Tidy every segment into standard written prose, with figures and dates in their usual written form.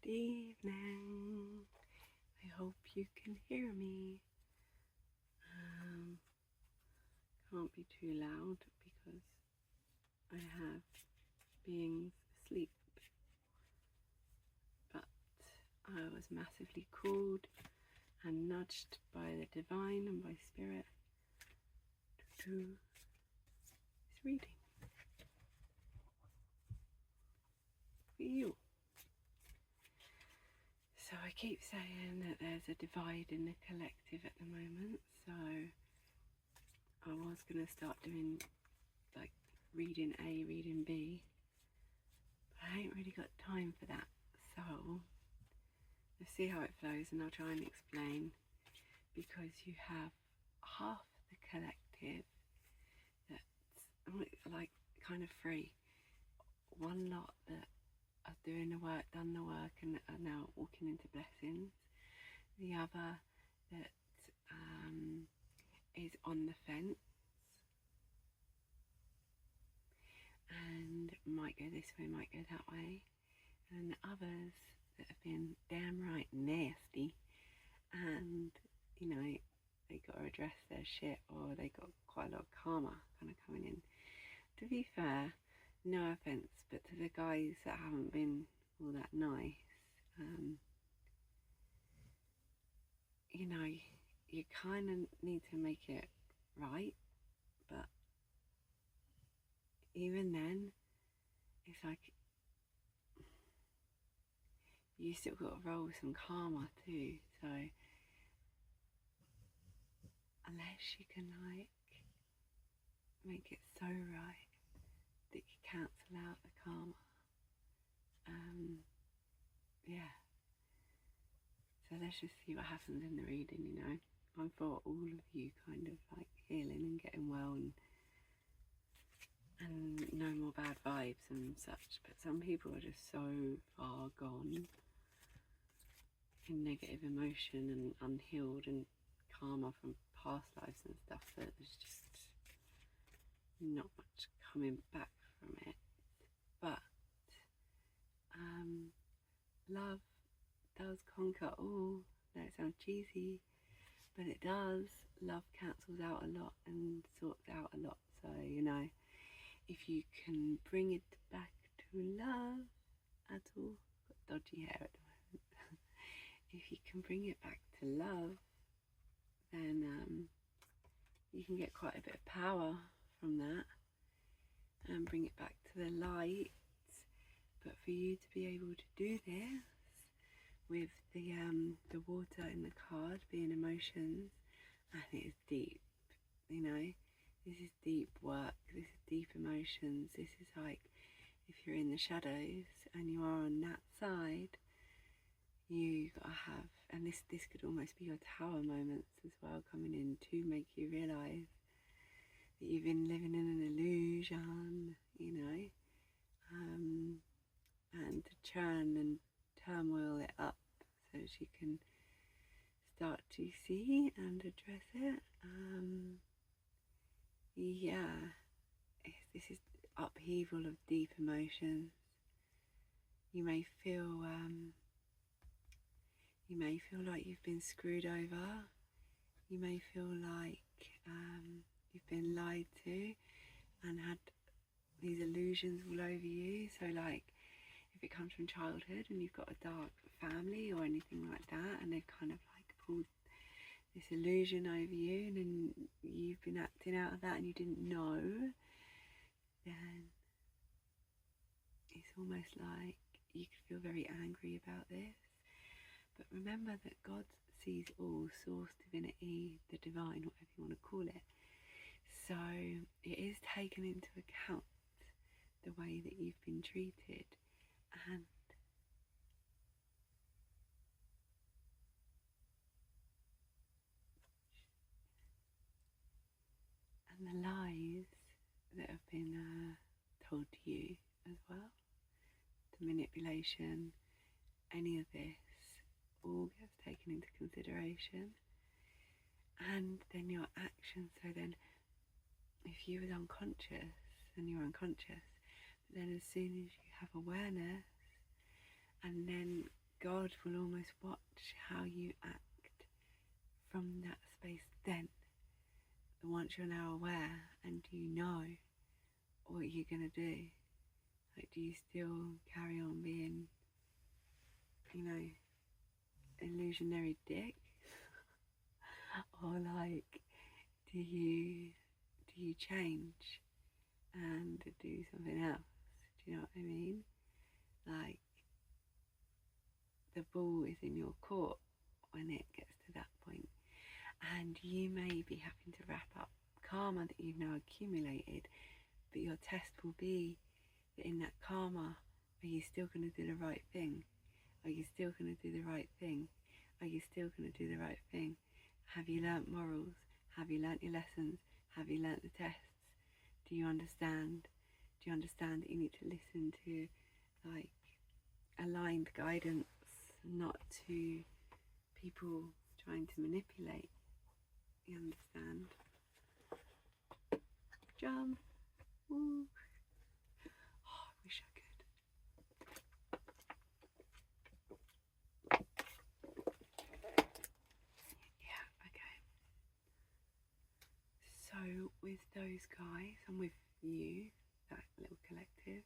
Good evening. I hope you can hear me. Can't be too loud because I have beings asleep. But I was massively called and nudged by the divine and by spirit to do this reading for you. So I keep saying that there's a divide in the collective at the moment, so I was going to start doing like reading A, reading B, but I ain't really got time for that, so let's see how it flows and I'll try and explain, because you have half the collective that's like kind of free, one lot that are doing the work, done the work and are now walking into blessings, the other that is on the fence and might go this way, might go that way, and others that have been damn right nasty and, you know, they got to address their shit, or they got quite a lot of karma kind of coming in. To be fair, no offence, but to the guys that haven't been all that nice, you know, you kind of need to make it right, but even then, it's like you still got to roll with some karma too, so unless you can like make it so right that you cancel out the karma, yeah, so let's just see what happens in the reading, you know. I'm for all of you kind of like healing and getting well and no more bad vibes and such, but some people are just so far gone in negative emotion and unhealed and karma from past lives and stuff that there's just not much coming back from it. But love does conquer all. No, it sounds cheesy, but it does. Love cancels out a lot and sorts out a lot. So, you know, if you can bring it back to love at all, got dodgy hair at the moment. If you can bring it back to love, then you can get quite a bit of power from that and bring it back to the light. But for you to be able to do this with the water in the card being emotions, I think it's deep, you know. This is deep work, this is deep emotions, this is like if you're in the shadows and you are on that side, you gotta have, and this could almost be your tower moments as well, coming in to make you realise that you've been living in an illusion, you know, and to churn and turmoil it up so that you can start to see and address it. Yeah, this is upheaval of deep emotions. You may feel like you've been screwed over. You may feel like you've been lied to and had these illusions all over you. So like if it comes from childhood and you've got a dark family or anything like that, and they've kind of like pulled this illusion over you, and then you've been acting out of that and you didn't know, then it's almost like you could feel very angry about this. But remember that God sees all, source, divinity, the divine, whatever you want to call it. So it is taken into account the way that you've been treated, and the lies that have been told to you as well, the manipulation, any of this all gets taken into consideration. And then your actions, so then if you were unconscious, then you're unconscious, but then as soon as you have awareness and then God will almost watch how you act from that space then. Once you're now aware and you know what you're going to do, like, do you still carry on being, you know, illusionary dick? Or like, do you change and do something else? Do you know what I mean? Like, the ball is in your court when it gets to that point, and you may be having to wrap up karma that you've now accumulated, but your test will be that in that karma, are you still going to do the right thing? Are you still going to do the right thing? Are you still going to do the right thing? Have you learnt morals? Have you learnt your lessons? Have you learnt the tests? Do you understand? Do you understand that you need to listen to, like, aligned guidance, not to people trying to manipulate? You understand? Jump. Woo. Oh, I wish I could. Yeah, okay. So with those guys and with you, that little collective,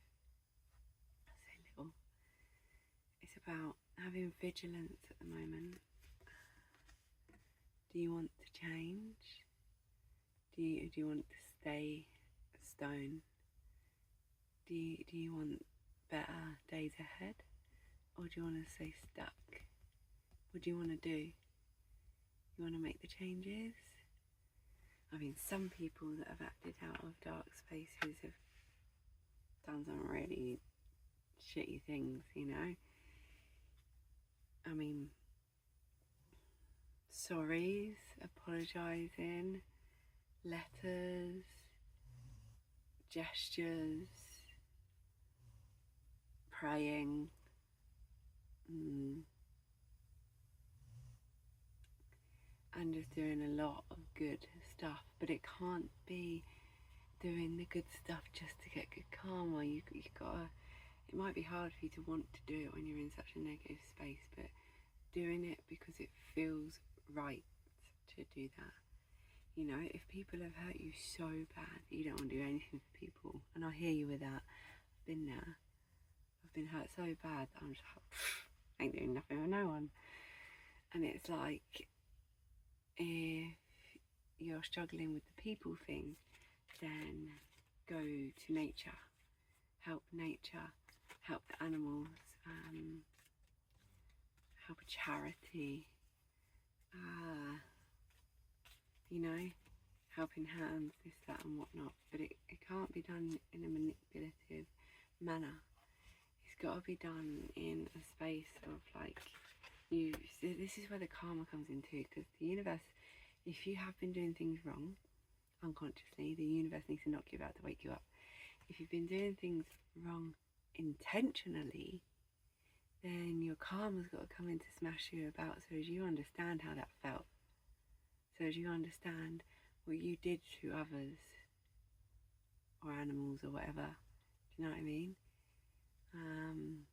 I say little, it's about having vigilance at the moment. Do you want to change? Do you want to stay stone? Do you want better days ahead? Or do you want to stay stuck? What do you want to do? You want to make the changes? I mean, some people that have acted out of dark spaces have done some really shitty things, you know? I mean, sorries, apologising, letters, gestures, praying, and just doing a lot of good stuff. But it can't be doing the good stuff just to get good karma. You gotta. It might be hard for you to want to do it when you're in such a negative space, but doing it because it feels right to do that. You know, if people have hurt you so bad that you don't want to do anything for people, and I hear you with that. I've been there. I've been hurt so bad that I'm just like, I ain't doing nothing with no one. And it's like, if you're struggling with the people thing, then go to nature. Help nature. Help the animals. Help a charity. You know, helping hands, this, that and whatnot. But it can't be done in a manipulative manner. It's got to be done in a space of, like, you. So this is where the karma comes into, because the universe, if you have been doing things wrong unconsciously, the universe needs to knock you out to wake you up. If you've been doing things wrong intentionally, then your karma's got to come in to smash you about, so as you understand how that felt, so as you understand what you did to others or animals or whatever. Do you know what I mean? And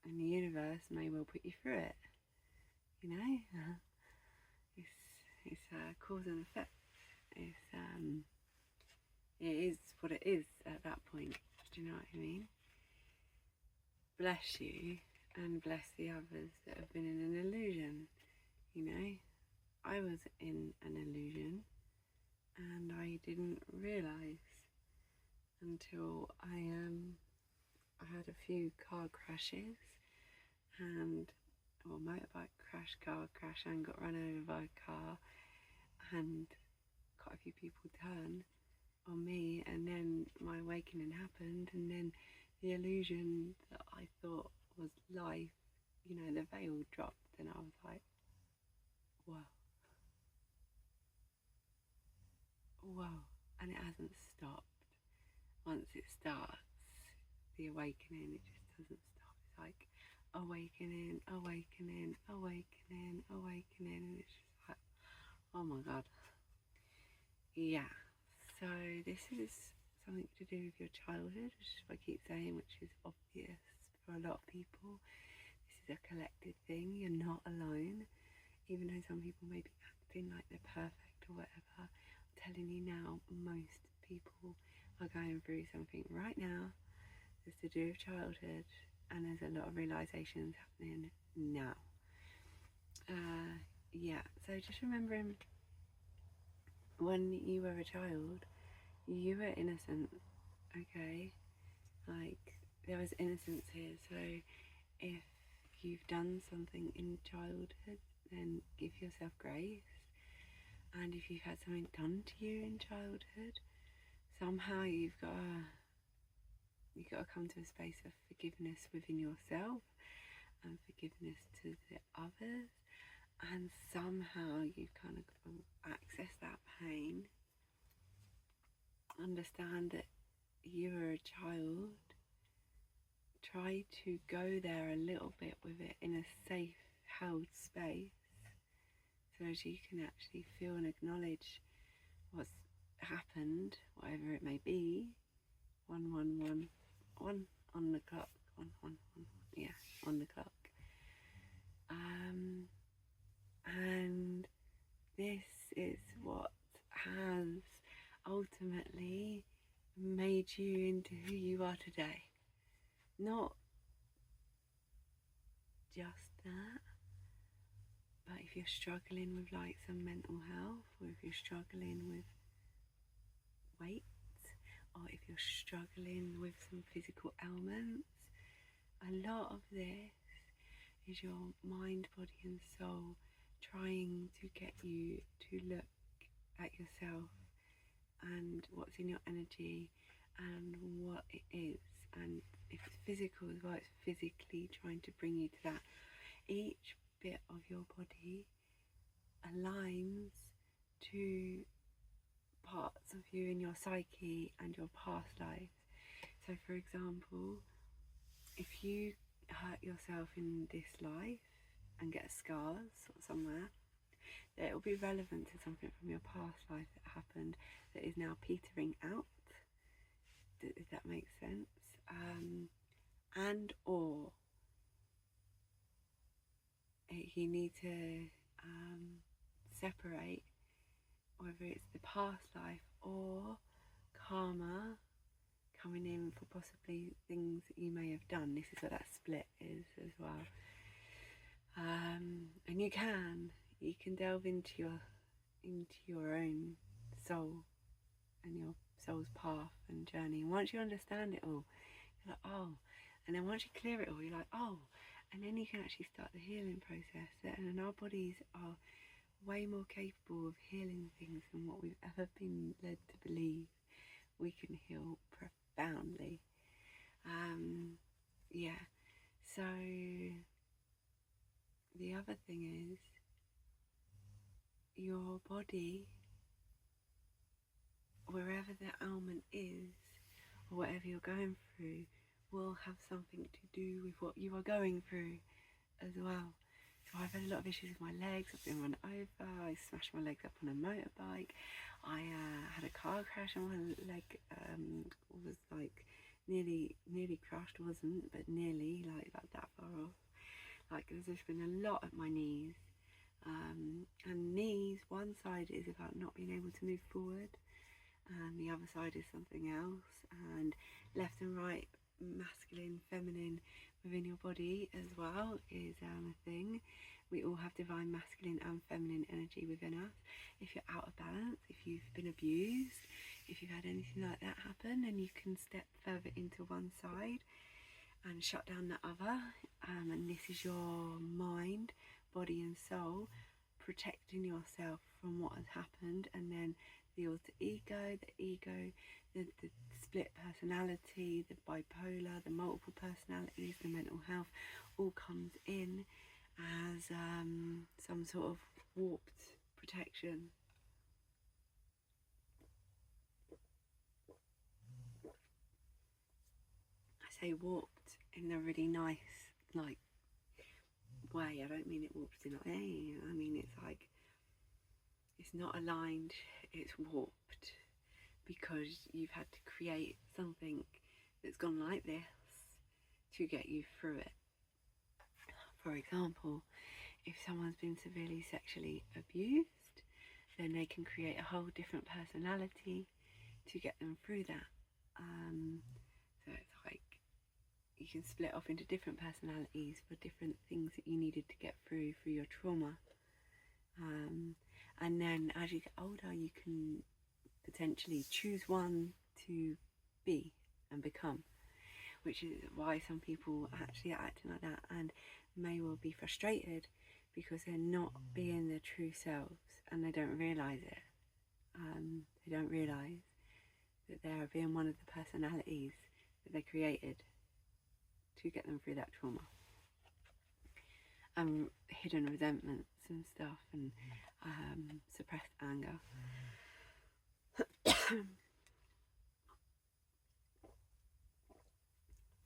the universe may well put you through it. You know, it's cause and effect. It is what it is at that point. Do you know what I mean? Bless you and bless the others that have been in an illusion. You know, I was in an illusion and I didn't realise until I had a few car crashes and motorbike crash, car crash, and got run over by a car, and quite a few people turned on me, and then my awakening happened, and then the illusion that I thought was life, you know, the veil dropped, and I was like, whoa, and it hasn't stopped. Once it starts, the awakening, it just doesn't stop. It's like awakening, awakening, awakening, awakening, and it's just like, oh my god. Yeah, so this is something to do with your childhood, which is what I keep saying, which is obvious for a lot of people. a collective thing. You're not alone, even though some people may be acting like they're perfect or whatever. I'm telling you now, most people are going through something right now that's to do with childhood, and there's a lot of realizations happening now. Yeah, so just remembering when you were a child, you were innocent, okay? Like, there was innocence here. So if you've done something in childhood, then give yourself grace. And if you've had something done to you in childhood, somehow you've got to come to a space of forgiveness within yourself and forgiveness to the others. And somehow you've kind of got to access that pain, understand that you were a child, try to go there a little bit with it in a safe, held space, so as you can actually feel and acknowledge what's happened, whatever it may be. 111 on the clock. 111, yeah, on the clock. And this is what has ultimately made you into who you are today. Not just that, but if you're struggling with like some mental health, or if you're struggling with weight, or if you're struggling with some physical ailments, a lot of this is your mind, body and soul trying to get you to look at yourself and what's in your energy and what it is. And if it's physical as well, it's physically trying to bring you to that. Each bit of your body aligns to parts of you in your psyche and your past lives. So for example, if you hurt yourself in this life and get scars somewhere, that it will be relevant to something from your past life that happened that is now petering out, if that makes sense. And or you need to separate whether it's the past life or karma coming in for possibly things that you may have done. This is what that split is as well. And you can delve into your own soul and your soul's path and journey. And once you understand it all, you're like, oh. And then once you clear it all, you're like, oh. And then you can actually start the healing process. And our bodies are way more capable of healing things than what we've ever been led to believe. We can heal profoundly. Yeah. So the other thing is, your body, wherever the ailment is, or whatever you're going through, will have something to do with what you are going through as well. So I've had a lot of issues with my legs. I've been run over. I smashed my legs up on a motorbike. I had a car crash and my leg was like nearly crushed. Wasn't, but nearly, like that far off. Like there's just been a lot at my knees. And knees, one side is about not being able to move forward, and the other side is something else. And left and right, masculine, feminine within your body as well is a thing. We all have divine masculine and feminine energy within us. If you're out of balance, if you've been abused, if you've had anything like that happen, then you can step further into one side and shut down the other. And this is your mind, body and soul protecting yourself from what has happened. And then the alter ego, the split personality, the bipolar, the multiple personalities, the mental health, all comes in as some sort of warped protection. I say warped in a really nice, like, way. I don't mean it warped in hey, I mean it's like it's not aligned, it's warped because you've had to create something that's gone like this to get you through it. For example, if someone's been severely sexually abused, then they can create a whole different personality to get them through that. So it's like you can split off into different personalities for different things that you needed to get through your trauma. And then as you get older, you can potentially choose one to be and become, which is why some people actually are acting like that and may well be frustrated because they're not being their true selves and they don't realise it. They don't realise that they are being one of the personalities that they created to get them through that trauma. And hidden resentments and stuff, and suppressed anger.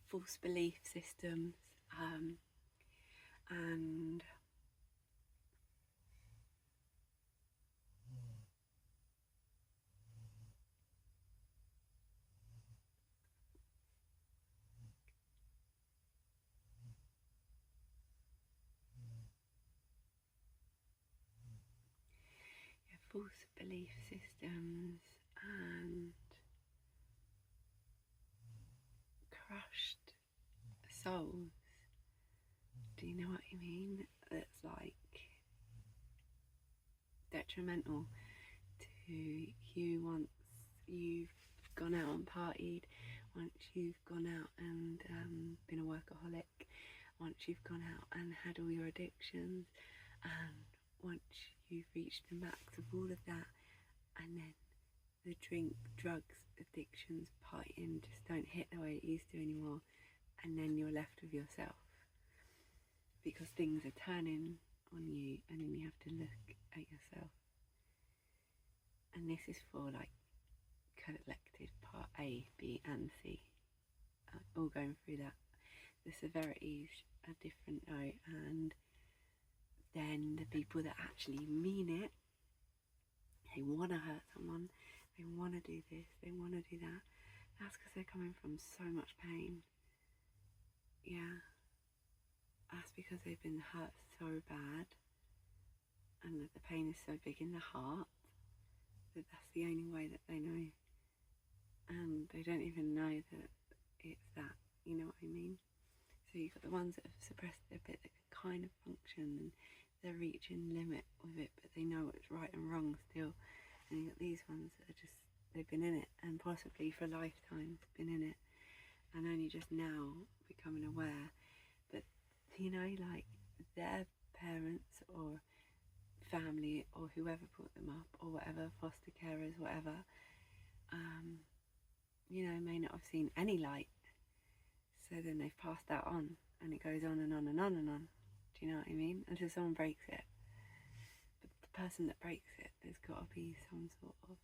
False belief systems, and false belief systems and crushed souls. Do you know what I mean? It's like detrimental to you once you've gone out and partied, once you've gone out and been a workaholic, once you've gone out and had all your addictions, and once you've reached the max of all of that, and then the drink, drugs, addictions, partying just don't hit the way it used to anymore, and then you're left with yourself because things are turning on you, and then you have to look at yourself. And this is for like collected part A, B and C, all going through that. The severities are different though, and then the people that actually mean it, they want to hurt someone, they want to do this, they want to do that, that's because they're coming from so much pain. Yeah, that's because they've been hurt so bad, and that the pain is so big in the heart that that's the only way that they know, and they don't even know that it's that, you know what I mean? So you've got the ones that have suppressed their bit that can kind of function and they're reaching limit with it, but they know what's right and wrong still. And you've got these ones that are just, they've been in it, and possibly for lifetimes been in it, and only just now becoming aware. But you know, like their parents or family or whoever brought them up or whatever, foster carers, whatever, you know, may not have seen any light. So then they've passed that on, and it goes on and on and on and on. Do you know what I mean? Until someone breaks it. But the person that breaks it, there's got to be some sort of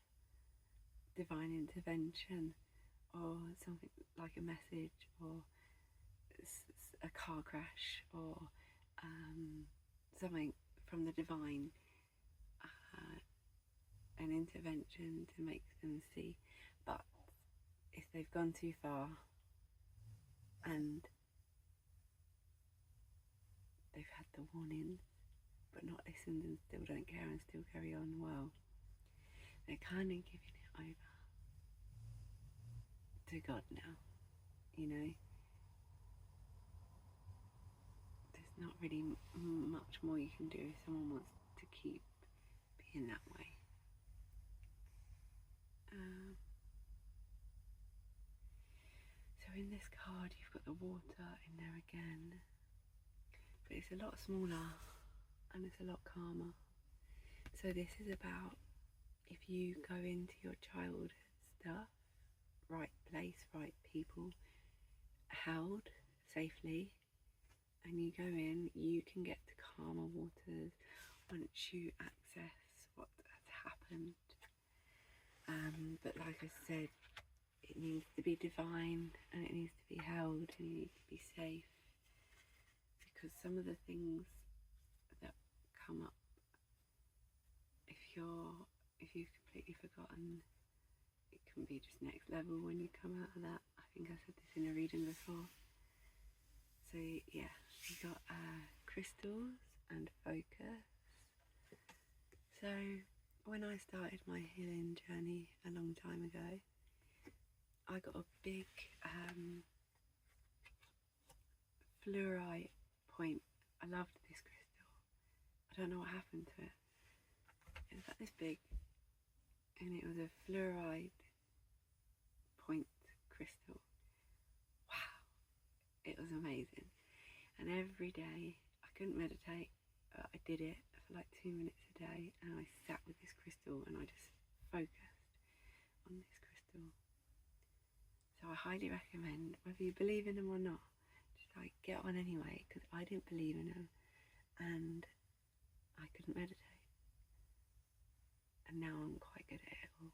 divine intervention, or something like a message, or a car crash, or something from the divine, an intervention to make them see. But if they've gone too far and they've had the warnings but not listened and still don't care and still carry on, well, they're kind of giving it over to God now, you know. There's not really much more you can do if someone wants to keep being that way. So in this card you've got the water in there again, but it's a lot smaller and it's a lot calmer. So this is about if you go into your childhood stuff, right place, right people, held safely, and you go in, you can get to calmer waters once you access what has happened. But like I said, it needs to be divine, and it needs to be held, and you need to be safe, because some of the things that come up, if you've completely forgotten, it can be just next level when you come out of that. I think I said this in a reading before. So yeah, you got crystals and focus. So when I started my healing journey a long time ago, I got a big fluorite point. I loved this crystal. I don't know what happened to it. It was like this big, and it was a fluoride point crystal. Wow, it was amazing. And every day, I couldn't meditate, but I did it for like 2 minutes a day, and I sat with this crystal and I just focused on this crystal. So I highly recommend, whether you believe in them or not, just like get one anyway, because I didn't believe in them and I couldn't meditate, and now I'm quite good at it all.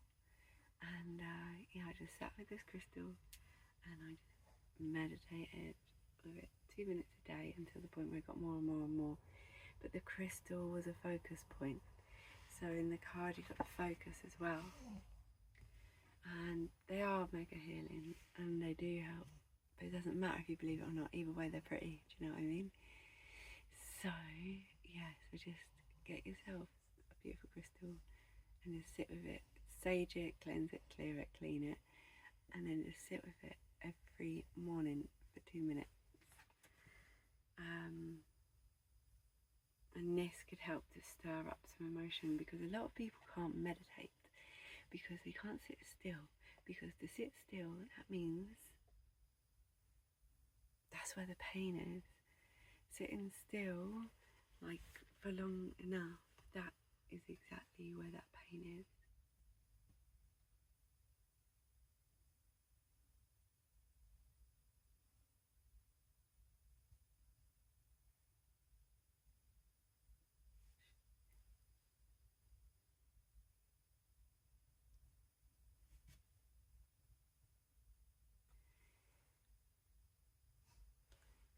And yeah, I just sat with this crystal and I just meditated with it 2 minutes a day until the point where it got more and more and more. But the crystal was a focus point, so in the card you got the focus as well, and they are mega healing and they do help, but it doesn't matter if you believe it or not, either way they're pretty, do you know what I mean? So yeah, so just get yourself a beautiful crystal and just sit with it, sage it, cleanse it, clear it, clean it, and then just sit with it every morning for 2 minutes. And this could help to stir up some emotion, because a lot of people can't meditate because they can't sit still, because to sit still, that means that's where the pain is. Sitting still like for long enough, that is exactly where that pain is.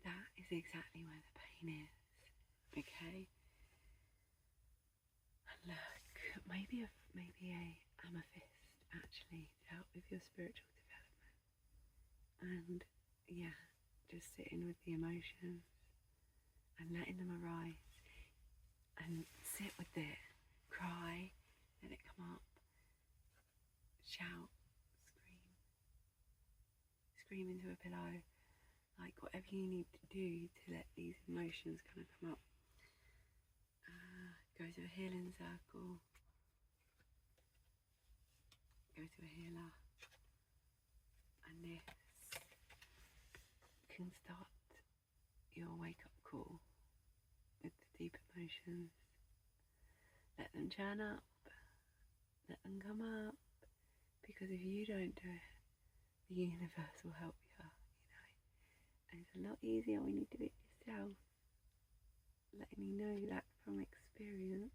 That is exactly where the pain is. Okay. And look, maybe a amethyst actually to help with your spiritual development. And yeah, just sitting with the emotions and letting them arise, and sit with it, cry, let it come up, shout, scream into a pillow, like whatever you need to do to let these emotions kind of come up. Go to a healing circle, go to a healer, and this can start your wake up call with the deep emotions. Let them churn up, let them come up, because if you don't do it, the universe will help you, and it's a lot easier when you do it yourself. Letting you know that from experience.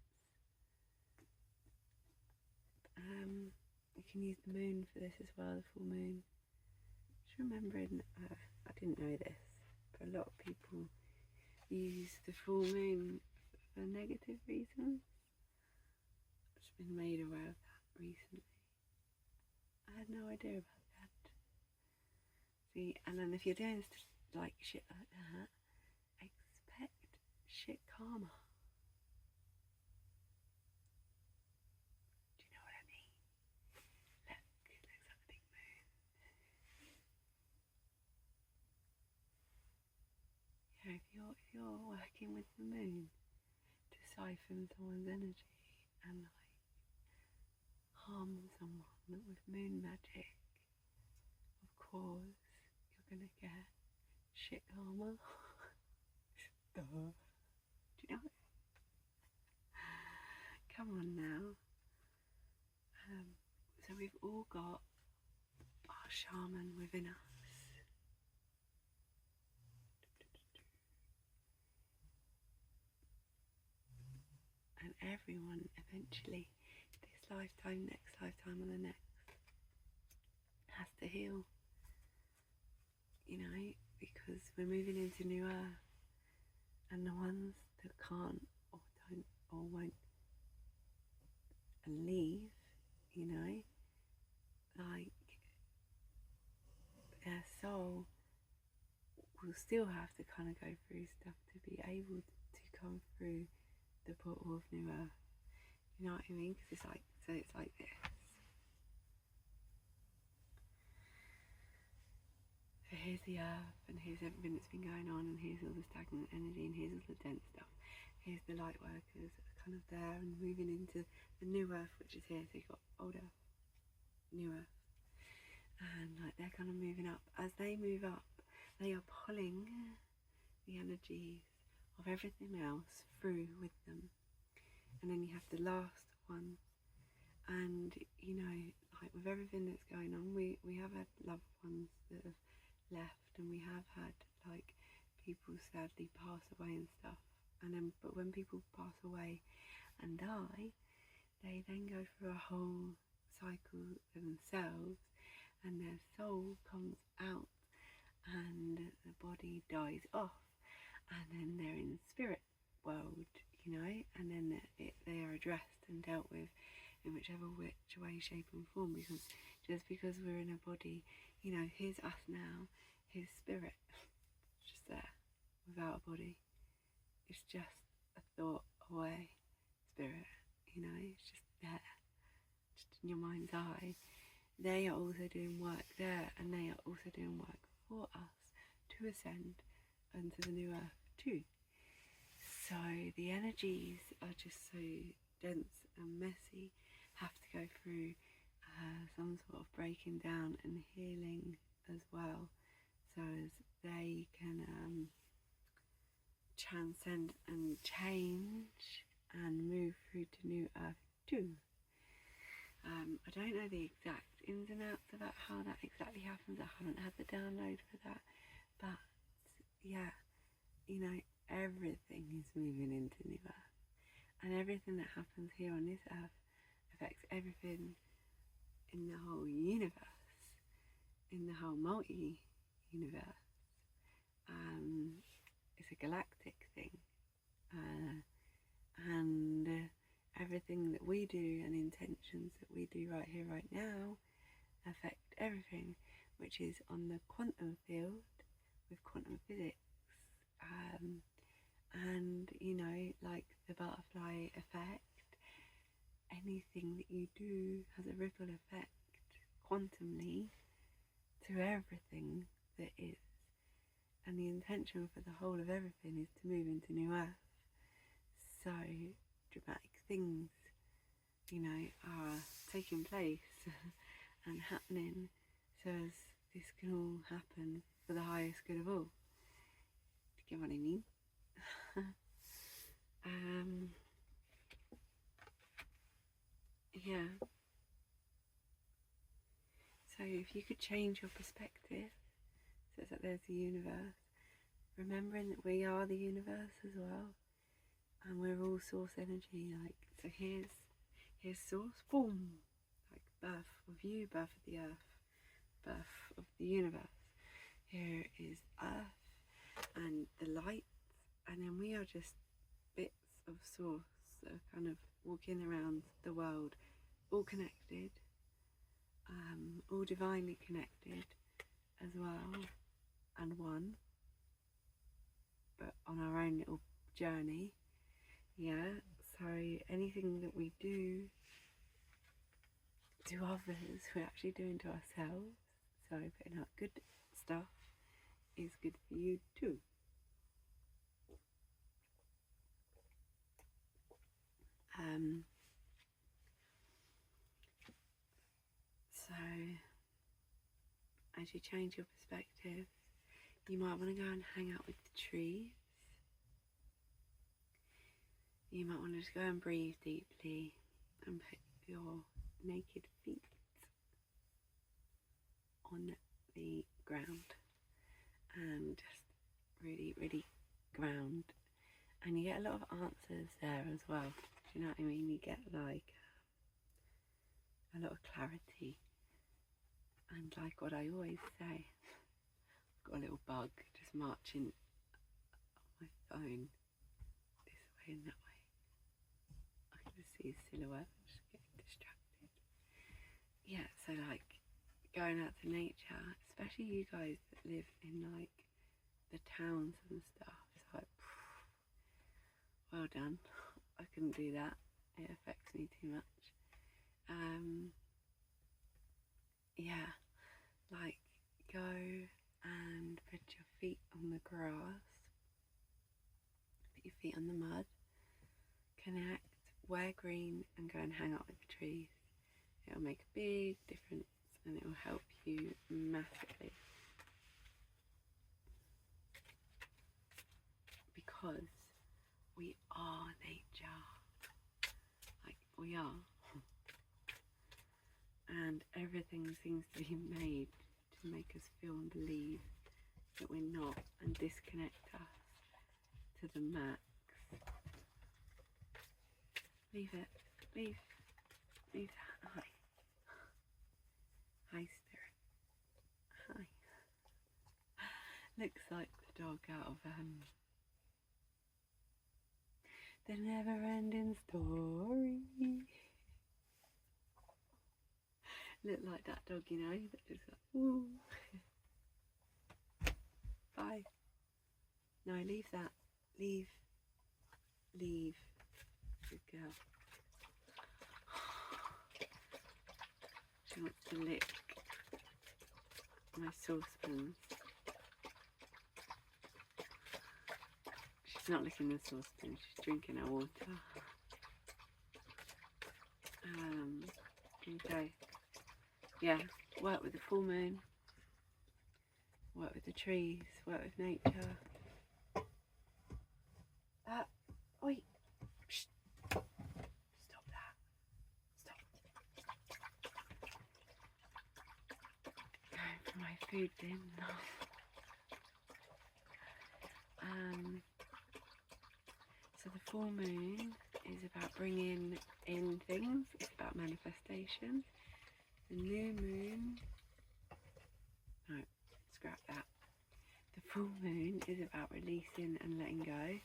You can use the moon for this as well, the full moon. Just remembering, I didn't know this, but a lot of people use the full moon for negative reasons. I've just been made aware of that recently. I had no idea about that. See, and then if you're doing like shit like that, expect shit karma. Do you know what I mean? Look, looks like a big moon. Yeah, if you're working with the moon to siphon someone's energy and like harm someone with moon magic, of course you're gonna get shit karma. Duh. Do you know? Come on now. So we've all got our shaman within us. And everyone eventually, this lifetime, next lifetime, or the next, has to heal. You know, because we're moving into new earth, and the ones that can't or don't or won't leave, you know, like their soul will still have to kind of go through stuff to be able come through the portal of New Earth. You know what I mean? Because it's like this. So here's the earth, and here's everything that's been going on, and here's all the stagnant energy, and here's all the dense stuff. Here's the light workers that are kind of there and moving into the new earth, which is here. So you've got old earth, new earth, and like they're kind of moving up. As they move up, they are pulling the energies of everything else through with them. And then you have the last one, and you know, like with everything that's going on, we have had loved ones that have left, and we have had like people sadly pass away and stuff. And then, but when people pass away and die, they then go through a whole cycle themselves, and their soul comes out, and the body dies off, and then they're in the spirit world, you know, and then they are addressed and dealt with in whichever way, shape and form, because just because we're in a body, you know, here's us now, here's spirit, just there, without a body. It's just a thought away, spirit, you know, it's just there, just in your mind's eye. They are also doing work there, and they are also doing work for us to ascend into the new earth too. So the energies are just so dense and messy, have to go through some sort of breaking down and healing as well, so as they can transcend and change and move through to new earth too. I don't know the exact ins and outs about how that exactly happens. I haven't had the download for that, but yeah, you know, everything is moving into new earth, and everything that happens here on this earth affects everything in the whole universe, in the whole multi-universe. It's a galactic thing, and everything that we do and intentions that we do right here, right now, affect everything, which is on the quantum field with quantum physics. And you know, like the butterfly effect, anything that you do has a ripple effect quantumly to everything that is. And the intention for the whole of everything is to move into new earth. So dramatic things, you know, are taking place and happening, so as this can all happen for the highest good of all. Do you get what I mean? Yeah. So if you could change your perspective, so it's that there's the universe, remembering that we are the universe as well, and we're all source energy. Like, so here's source, boom, like birth of you, birth of the earth, birth of the universe. Here is earth and the light, and then we are just bits of source that are kind of walking around the world, all connected, all divinely connected as well, and one, but on our own little journey. Yeah, so anything that we do to others, we're actually doing to ourselves. So putting out good stuff is good for you too. So as you change your perspective, you might want to go and hang out with the trees. You might want to just go and breathe deeply and put your naked feet on the ground and just really, really ground. And you get a lot of answers there as well. Do you know what I mean? You get like a lot of clarity. And like what I always say, I've got a little bug just marching on my phone this way and that way. I can just see his silhouette, I'm just getting distracted. Yeah, so like going out to nature, especially you guys that live in like the towns and stuff, it's like well done. I couldn't do that. It affects me too much. Yeah, like go and put your feet on the grass, put your feet on the mud, connect, wear green, and go and hang out with the trees. It'll make a big difference and it will help you massively. Because we are nature. Like, we are. And everything seems to be made to make us feel and believe that we're not and disconnect us to the max. Leave it. Leave that. Hi. Hi, spirit. Hi. Looks like the dog out of The Never Ending Story. Look like that dog, you know, that just like, ooh. Bye. No, leave that. Leave. Good girl. She wants to lick my saucepans. She's not licking the saucepan, she's drinking her water. Okay. Yeah, work with the full moon, work with the trees, work with nature. Oi! Shh. Stop that. Stop. Going for my food bin. So the full moon is about bringing in things, it's about manifestation. The new moon, no, scrap that. The full moon is about releasing and letting go,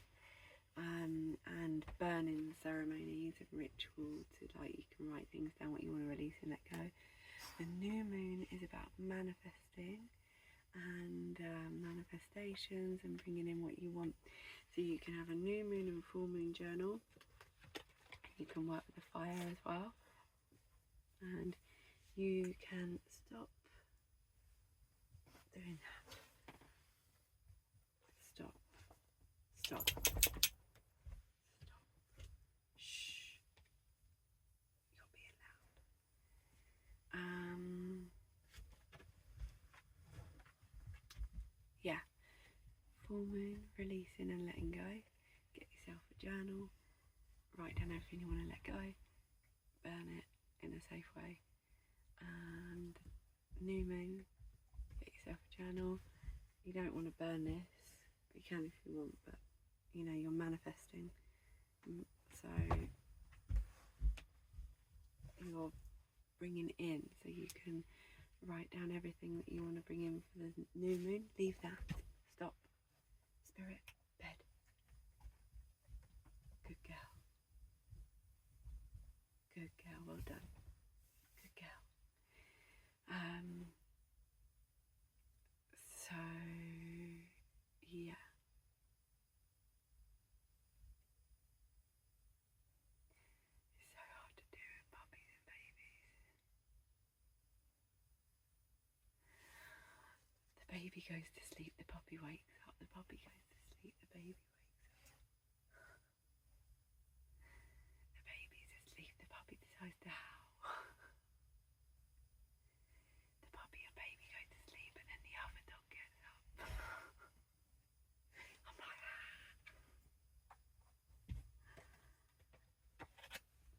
and burning ceremonies and rituals to, like, you can write things down what you want to release and let go. The new moon is about manifesting and manifestations and bringing in what you want. So you can have a new moon and full moon journal. You can work with the fire as well, and you can stop doing that. Stop. Shh. You're being loud. Yeah. Full moon, releasing and letting go. Get yourself a journal. Write down everything you want to let go. Burn it in a safe way. And new moon, get yourself a journal. You don't want to burn this, but you can if you want, but you know, you're manifesting, so you're bringing in, so you can write down everything that you want to bring in for the new moon. Leave that. Stop. Spirit, bed. Good girl. Good girl, well done. Good girl. So yeah. It's so hard to do with puppies and babies. The baby goes to sleep, the puppy wakes up, the puppy goes to sleep, the baby wakes up. The baby's asleep, the puppy decides to howl. The puppy and baby go to sleep and then the other dog gets up. I'm like,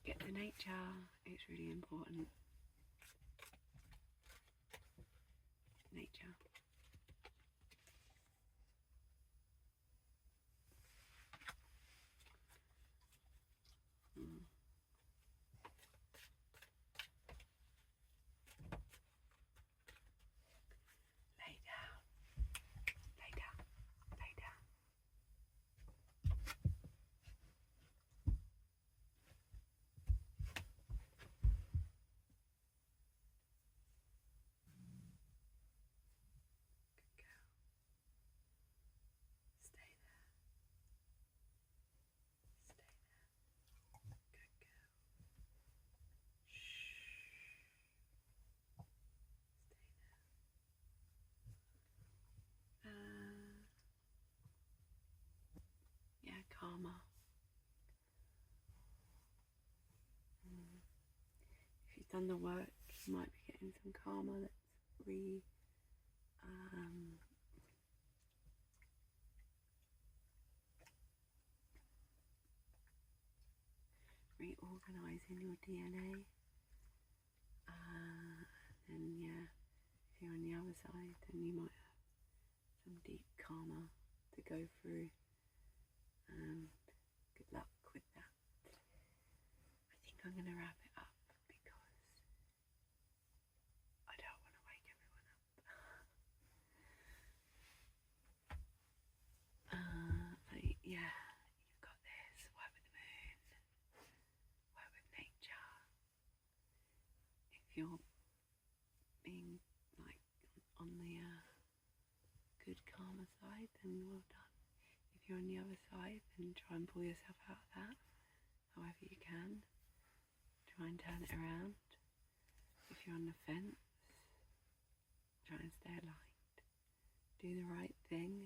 get to nature, it's really important. Nature. Lay down. Lay down. Lay down. you've done the work, you might be getting some karma that's reorganising your DNA. And yeah, if you're on the other side, then you might have some deep karma to go through. Good luck with that. I think I'm going to wrap it up because I don't want to wake everyone up. Yeah, you've got this. Work with the moon. Work with nature. If you're being like on the good karma side, then well done. If you're on the other side, then try and pull yourself out of that however you can. Try and turn it around. If you're on the fence, try and stay aligned. Do the right thing.